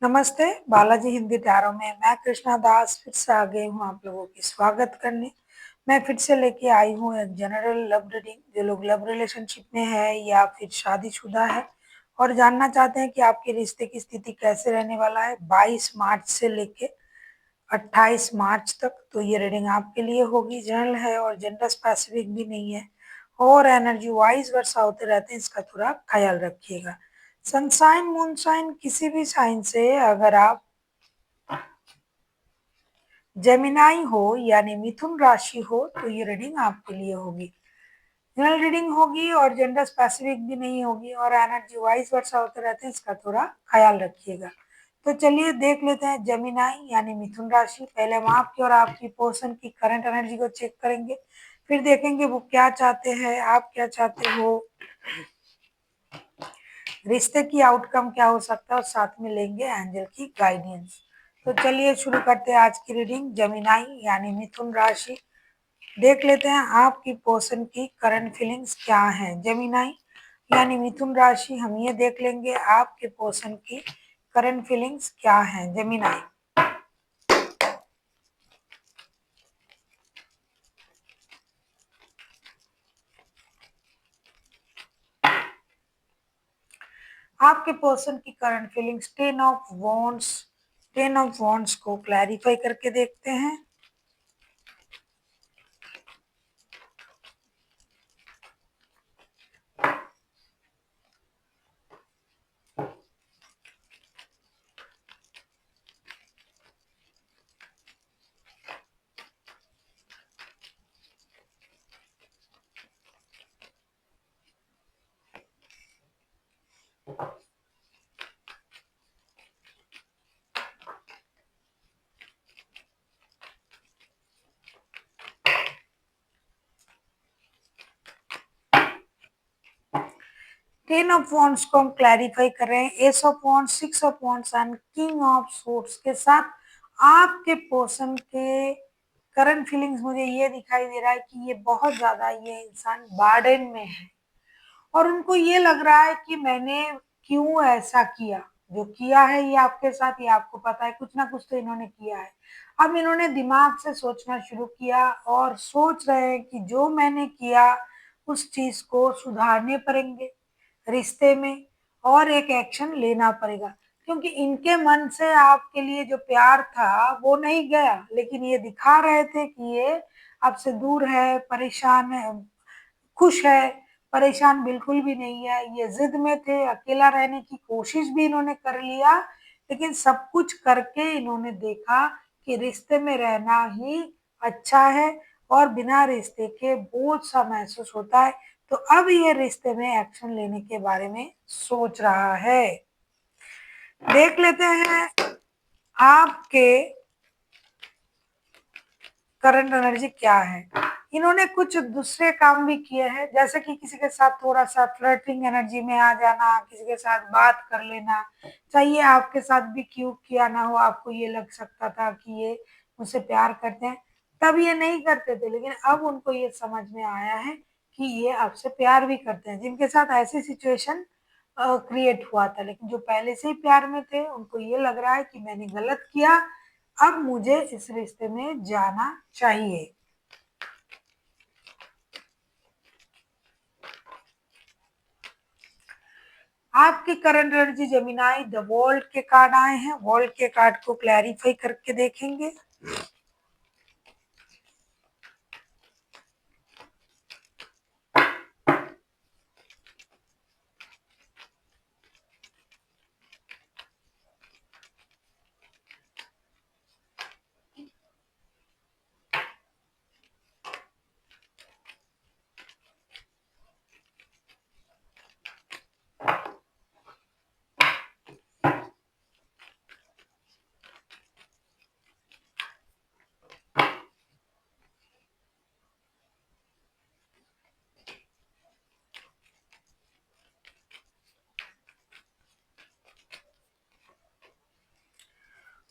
नमस्ते, बालाजी हिंदी टैरो में मैं कृष्णा दास फिर से आ गई हूँ आप लोगों की स्वागत करने। मैं फिर से लेके आई हूँ एक जनरल लव रीडिंग। जो लोग लव रिलेशनशिप में है या फिर शादीशुदा है और जानना चाहते हैं कि आपके रिश्ते की स्थिति कैसे रहने वाला है 22 मार्च से लेके 28 मार्च तक, तो ये रीडिंग आपके लिए होगी। जनरल है और जेंडर स्पेसिफिक भी नहीं है और एनर्जी वाइज वर्षा होते रहते हैं, इसका थोड़ा ख्याल रखिएगा। सनशाइन मूनशाइन किसी भी साइन से अगर आप जेमिनाई हो यानी मिथुन राशि हो तो ये रीडिंग आपके लिए होगी। जनरल रीडिंग होगी और जेंडर स्पेसिफिक भी नहीं होगी और एनर्जी वाइज वर्षा होते रहते हैं, इसका थोड़ा ख्याल रखिएगा। तो चलिए देख लेते हैं जेमिनाई यानी मिथुन राशि। पहले हम आपकी और आपकी पर्सन की करंट एनर्जी को चेक करेंगे, फिर देखेंगे वो क्या चाहते हैं, आप क्या चाहते हो, रिश्ते की आउटकम क्या हो सकता है और साथ में लेंगे एंजल की गाइडेंस। तो चलिए शुरू करते हैं आज की रीडिंग। जेमिनाई यानी मिथुन राशि, देख लेते हैं आपकी पर्सन की करंट फीलिंग्स क्या है। जेमिनाई यानी मिथुन राशि, हम ये देख लेंगे आपके पर्सन की करंट फीलिंग्स क्या है। जेमिनाई, आपके पर्सन की current feelings. Ten of wands को क्लैरिफाई करके देखते हैं। टेन ऑफ वॉन्ड्स को हम क्लैरिफाई कर रहे हैं S of wands, six of wands and king of swords के साथ। आपके पर्सन के करंट फीलिंग्स मुझे ये दिखाई दे रहा है कि ये बहुत ज्यादा ये इंसान बार्डन में है और उनको ये लग रहा है कि मैंने क्यों ऐसा किया। जो किया है ये आपके साथ, ये आपको पता है, कुछ ना कुछ तो इन्होंने किया है। अब इन्होंने दिमाग से सोचना शुरू किया और सोच रहे हैं कि जो मैंने किया उस चीज को सुधारने पड़ेंगे रिश्ते में और एक एक्शन लेना पड़ेगा, क्योंकि इनके मन से आपके लिए जो प्यार था वो नहीं गया, लेकिन ये दिखा रहे थे कि ये आपसे दूर है, परेशान है, खुश है, परेशान बिल्कुल भी नहीं है। ये जिद में थे, अकेला रहने की कोशिश भी इन्होंने कर लिया, लेकिन सब कुछ करके इन्होंने देखा कि रिश्ते में रहना ही अच्छा है और बिना रिश्ते के बोझ सा महसूस होता है। तो अब ये रिश्ते में एक्शन लेने के बारे में सोच रहा है। देख लेते हैं आपके करंट एनर्जी क्या है। इन्होंने कुछ दूसरे काम भी किए हैं, जैसे कि किसी के साथ थोड़ा सा फ्लर्टिंग एनर्जी में आ जाना, किसी के साथ बात कर लेना। चाहिए आपके साथ भी क्यों किया ना हो, आपको ये लग सकता था कि ये मुझसे प्यार करते हैं, तब ये नहीं करते थे, लेकिन अब उनको ये समझ में आया है कि ये आपसे प्यार भी करते हैं। जिनके साथ ऐसी सिचुएशन क्रिएट हुआ था, लेकिन जो पहले से ही प्यार में थे, उनको ये लग रहा है कि मैंने गलत किया, अब मुझे इस रिश्ते में जाना चाहिए। आपकी current energy Gemini, the world के कार्ड आए हैं। वर्ल्ड के कार्ड को क्लैरिफाई करके देखेंगे।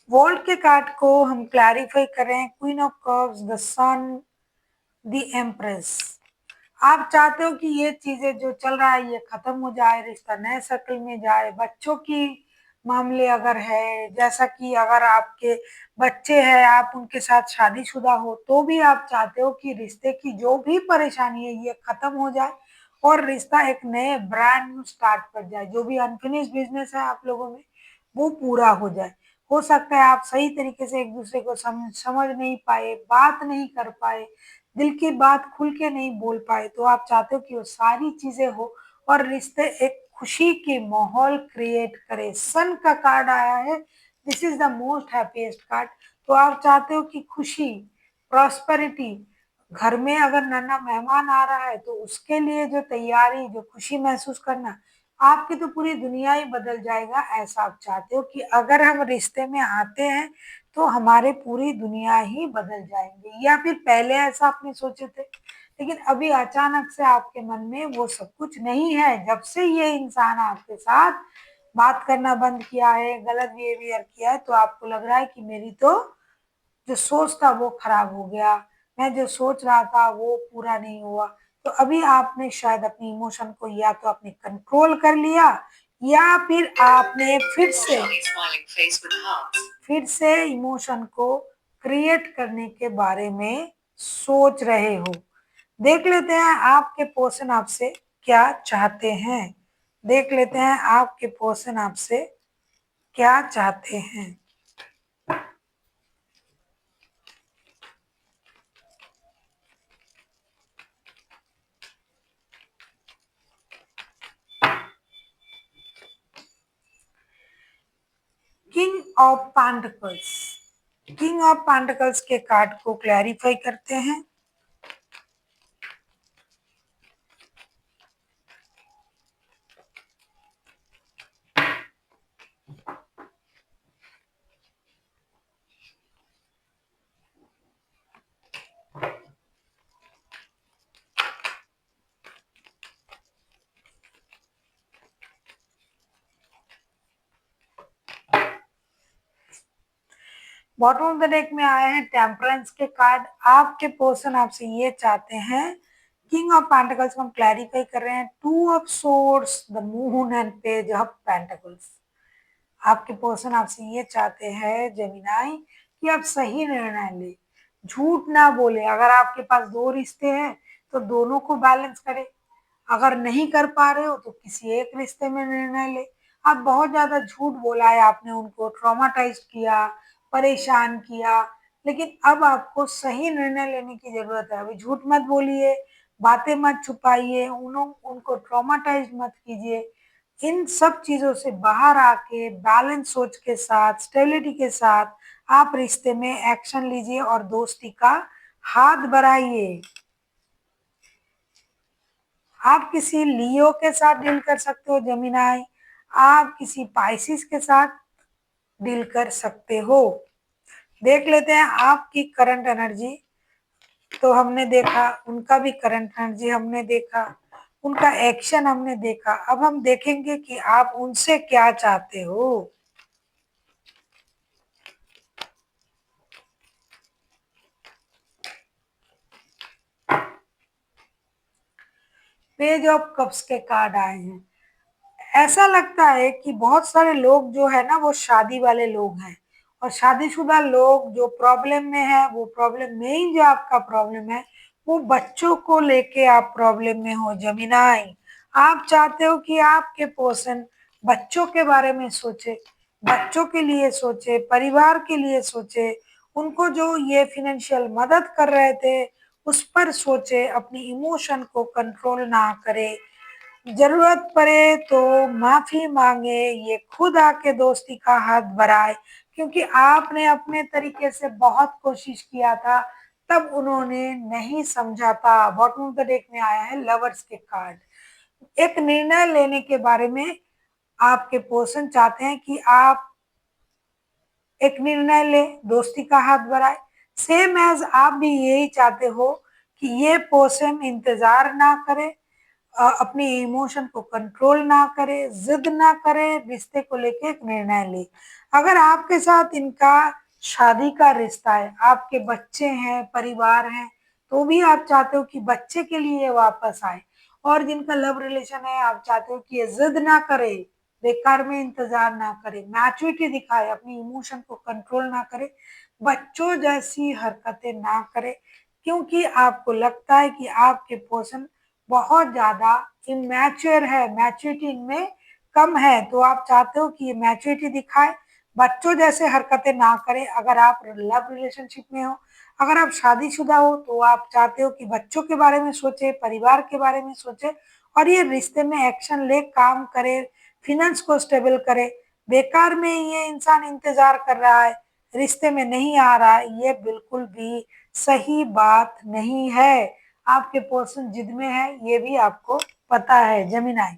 वर्ल्ड के कार्ड को हम क्लैरिफाई करें। Queen of cups, the sun, the empress. आप चाहते हो कि ये चीजें जो चल रहा है ये खत्म हो जाए, रिश्ता नए सर्कल में जाए, बच्चों की मामले अगर है, जैसा कि अगर आपके बच्चे हैं, आप उनके साथ शादीशुदा हो, तो भी आप चाहते हो कि रिश्ते की जो भी परेशानी है ये खत्म हो जाए और रिश्ता एक नए ब्रांड न्यू स्टार्ट कर जाए। जो भी अनफिनिश्ड बिजनेस है आप लोगों में वो पूरा हो जाए। हो सकता है आप सही तरीके से एक दूसरे को समझ नहीं पाए, बात नहीं कर पाए, दिल की बात खुल के नहीं बोल पाए, तो आप चाहते हो कि वो सारी चीजें हो और रिश्ते एक खुशी की माहौल क्रिएट करे। सन का कार्ड आया है, this is the most happiest card. तो आप चाहते हो कि खुशी, प्रॉस्पेरिटी, घर में अगर नन्हा मेहमान आ रहा है तो उसके लिए जो तैयारी, जो खुशी महसूस करना, आपकी तो पूरी दुनिया ही बदल जाएगा। ऐसा आप चाहते हो कि अगर हम रिश्ते में आते हैं तो हमारे पूरी दुनिया ही बदल जाएंगे, या फिर पहले ऐसा आपने सोचे थे लेकिन अभी अचानक से आपके मन में वो सब कुछ नहीं है। जब से ये इंसान आपके साथ बात करना बंद किया है, गलत बिहेवियर किया है, तो आपको लग रहा है कि मेरी तो जो सोच था वो खराब हो गया, मैं जो सोच रहा था वो पूरा नहीं हुआ। तो अभी आपने शायद अपनी इमोशन को या तो आपने कंट्रोल कर लिया, या फिर आपने फिर से इमोशन को क्रिएट करने के बारे में सोच रहे हो। देख लेते हैं आपके पर्सन आपसे क्या चाहते हैं। देख लेते हैं आपके पर्सन आपसे क्या चाहते हैं। King of pentacles, king of pentacles के कार्ड को क्लैरिफाई करते हैं। बॉटम ऑफ द डेक में आए हैं टेम्परेंस के कार्ड। आपके पर्सन आपसे ये चाहते हैं, किंग ऑफ पेंटिकल्स को हम क्लैरिफाई कर रहे हैं, two of swords, the moon and page of pentacles. आपके पर्सन आपसे ये चाहते हैं जेमिनाई कि आप सही निर्णय ले, झूठ ना बोले। अगर आपके पास दो रिश्ते हैं तो दोनों को बैलेंस करें। अगर नहीं कर पा रहे हो तो किसी एक रिश्ते में निर्णय ले। आप बहुत ज्यादा झूठ बोला है आपने, उनको ट्रॉमाटाइज किया, परेशान किया, लेकिन अब आपको सही निर्णय लेने की जरूरत है। अभी झूठ मत बोलिए, बातें मत छुपाइए, उनको ट्रॉमाटाइज मत कीजिए। इन सब चीजों से बाहर आके बैलेंस सोच के साथ, स्टेबिलिटी के साथ आप रिश्ते में एक्शन लीजिए और दोस्ती का हाथ बढ़ाइए। आप किसी लियो के साथ डील कर सकते हो जेमिनाई, आप किसी पाइसिस के साथ डील कर सकते हो। देख लेते हैं आपकी करंट एनर्जी। तो हमने देखा उनका भी करंट एनर्जी, हमने देखा उनका एक्शन, हमने देखा। अब हम देखेंगे कि आप उनसे क्या चाहते हो। पेज ऑफ कप्स के कार्ड आए हैं। ऐसा लगता है कि बहुत सारे लोग जो है ना वो शादी वाले लोग हैं, और शादीशुदा लोग जो प्रॉब्लम में है, वो प्रॉब्लम मेन जो आपका प्रॉब्लम है वो बच्चों को लेके आप प्रॉब्लम में हो जमीनाई। आप चाहते हो कि आपके पर्सन बच्चों के बारे में सोचे, बच्चों के लिए सोचे, परिवार के लिए सोचे, उनको जो ये फाइनेंशियल मदद कर रहे थे उस पर सोचे, अपनी इमोशन को कंट्रोल ना करे, जरूरत पड़े तो माफी मांगे, ये खुद आके दोस्ती का हाथ बढ़ाए। क्योंकि आपने अपने तरीके से बहुत कोशिश किया था, तब उन्होंने नहीं समझा था। बॉटम ऑफ द डेक में आया है लवर्स के कार्ड। एक निर्णय लेने के बारे में आपके पर्सन चाहते हैं कि आप एक निर्णय ले, दोस्ती का हाथ बढ़ाए। सेम एज आप भी यही चाहते हो कि ये पर्सन इंतजार ना करे, अपनी इमोशन को कंट्रोल ना करे, जिद ना करे, रिश्ते को लेके एक निर्णय ले। अगर आपके साथ इनका शादी का रिश्ता है, आपके बच्चे हैं, परिवार है, तो भी आप चाहते हो कि बच्चे के लिए ये वापस आए। और जिनका लव रिलेशन है आप चाहते हो कि ये जिद ना करे, बेकार में इंतजार ना करे, मैच्योरिटी दिखाए, अपनी इमोशन को कंट्रोल ना करे, बच्चों जैसी हरकतें ना करे, क्योंकि आपको लगता है कि आपके पर्सन बहुत ज्यादा इमैच्योर है, मैच्योरिटी इनमें कम है, तो आप चाहते हो कि ये मैच्योरिटी दिखाए, बच्चों जैसे हरकतें ना करे। अगर आप लव रिलेशनशिप में हो, अगर आप शादीशुदा हो, तो आप चाहते हो कि बच्चों के बारे में सोचे, परिवार के बारे में सोचे और ये रिश्ते में एक्शन ले, काम करे, फिनेंस को स्टेबल करे। बेकार में ये इंसान इंतजार कर रहा है, रिश्ते में नहीं आ रहा है, ये बिल्कुल भी सही बात नहीं है। आपके पर्सन जिद में है, ये भी आपको पता है। जेमिनाई,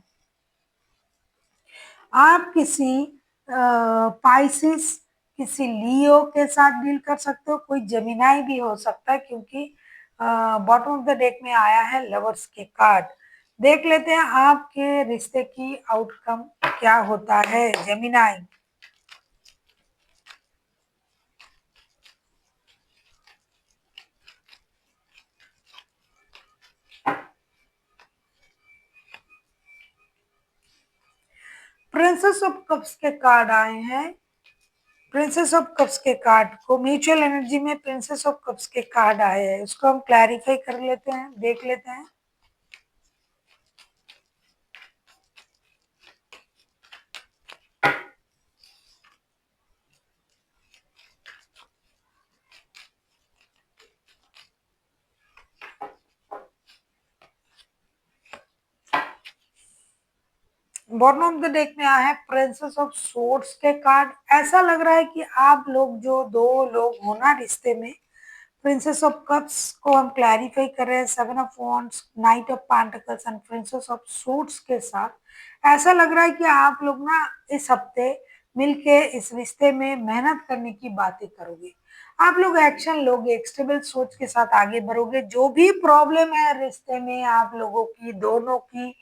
आप किसी पाइसिस, किसी लियो के साथ डील कर सकते हो, कोई जेमिनाई भी हो सकता है, क्योंकि बॉटम ऑफ द डेक में आया है लवर्स के कार्ड। देख लेते हैं आपके रिश्ते की आउटकम क्या होता है। जेमिनाई, प्रिंसेस ऑफ कप्स के कार्ड आए हैं। प्रिंसेस ऑफ कप्स के कार्ड को म्यूचुअल एनर्जी में प्रिंसेस ऑफ कप्स के कार्ड आए हैं, उसको हम क्लैरिफाई कर लेते हैं, देख लेते हैं। बॉटम ऑफ द डेक में आया है प्रिंसेस ऑफ सोर्ड्स के कार्ड। ऐसा लग रहा है कि आप लोग, जो दो लोग हो ना रिश्ते में, प्रिंसेस ऑफ कप्स को हम क्लैरिफाई कर रहे हैं seven of wands, night of pentacles and princess of suits के साथ। ऐसा लग रहा है कि आप लोग ना इस हफ्ते मिलके इस रिश्ते में मेहनत करने की बातें करोगे, आप लोग एक्शन लोगे, एक स्टेबल सोच के साथ आगे बढ़ोगे। जो भी प्रॉब्लम है रिश्ते में आप लोगों की, दोनों की,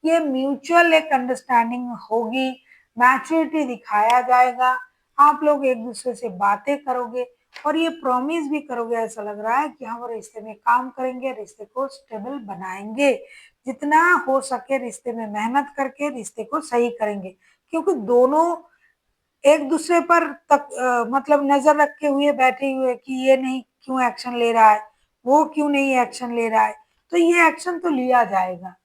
ये म्यूचुअल एक अंडरस्टैंडिंग होगी, मैच्योरिटी दिखाया जाएगा, आप लोग एक दूसरे से बातें करोगे और ये प्रॉमिस भी करोगे, ऐसा लग रहा है कि हम रिश्ते में काम करेंगे, रिश्ते को स्टेबल बनाएंगे, जितना हो सके रिश्ते में मेहनत करके रिश्ते को सही करेंगे। क्योंकि दोनों एक दूसरे पर तक मतलब नजर रखे हुए बैठे हुए कि ये नहीं क्यों एक्शन ले रहा है, वो क्यों नहीं एक्शन ले रहा है, तो ये एक्शन तो लिया जाएगा,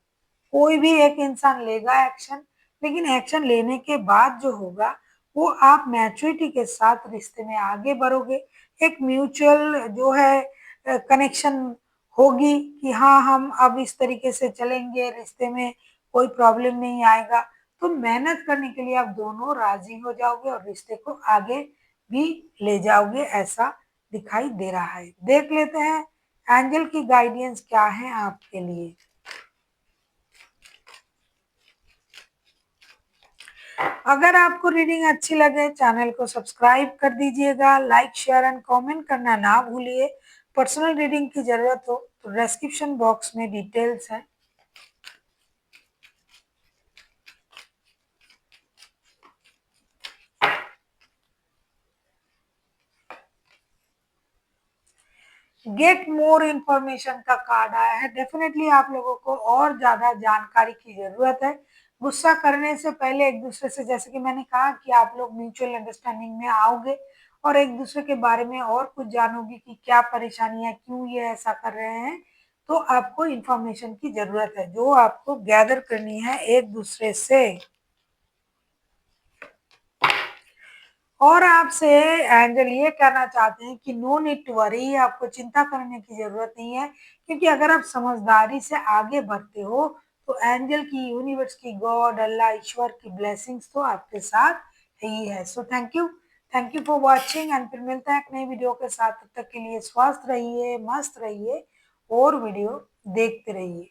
कोई भी एक इंसान लेगा एक्शन, लेकिन एक्शन लेने के बाद जो होगा वो आप मैच्योरिटी के साथ रिश्ते में आगे बढ़ोगे, एक म्यूचुअल जो है कनेक्शन होगी कि हाँ हम अब इस तरीके से चलेंगे, रिश्ते में कोई प्रॉब्लम नहीं आएगा। तो मेहनत करने के लिए आप दोनों राजी हो जाओगे और रिश्ते को आगे भी ले जाओगे, ऐसा दिखाई दे रहा है। देख लेते हैं एंजल की गाइडेंस क्या है आपके लिए। अगर आपको रीडिंग अच्छी लगे, चैनल को सब्सक्राइब कर दीजिएगा, लाइक शेयर एंड कमेंट करना ना भूलिए। पर्सनल रीडिंग की जरूरत हो तो डिस्क्रिप्शन बॉक्स में डिटेल्स है। गेट मोर इन्फॉर्मेशन का कार्ड आया है। डेफिनेटली आप लोगों को और ज्यादा जानकारी की जरूरत है। गुस्सा करने से पहले एक दूसरे से, जैसे कि मैंने कहा कि आप लोग म्यूचुअल अंडरस्टैंडिंग में आओगे और एक दूसरे के बारे में और कुछ जानोगे कि क्या परेशानी है, क्यों ये ऐसा कर रहे हैं, तो आपको इन्फॉर्मेशन की जरूरत है जो आपको गैदर करनी है एक दूसरे से। और आपसे एंजल ये कहना चाहते हैं कि नो नीड टू वरी, आपको चिंता करने की जरूरत नहीं है, क्योंकि अगर आप समझदारी से आगे बढ़ते हो तो एंजल की, यूनिवर्स की, गॉड, अल्लाह, ईश्वर की ब्लेसिंग्स तो आपके साथ ही है। So thank you for watching and फिर मिलते हैं एक नई वीडियो के साथ। तब तक के लिए स्वस्थ रहिए, मस्त रहिए और वीडियो देखते रहिए।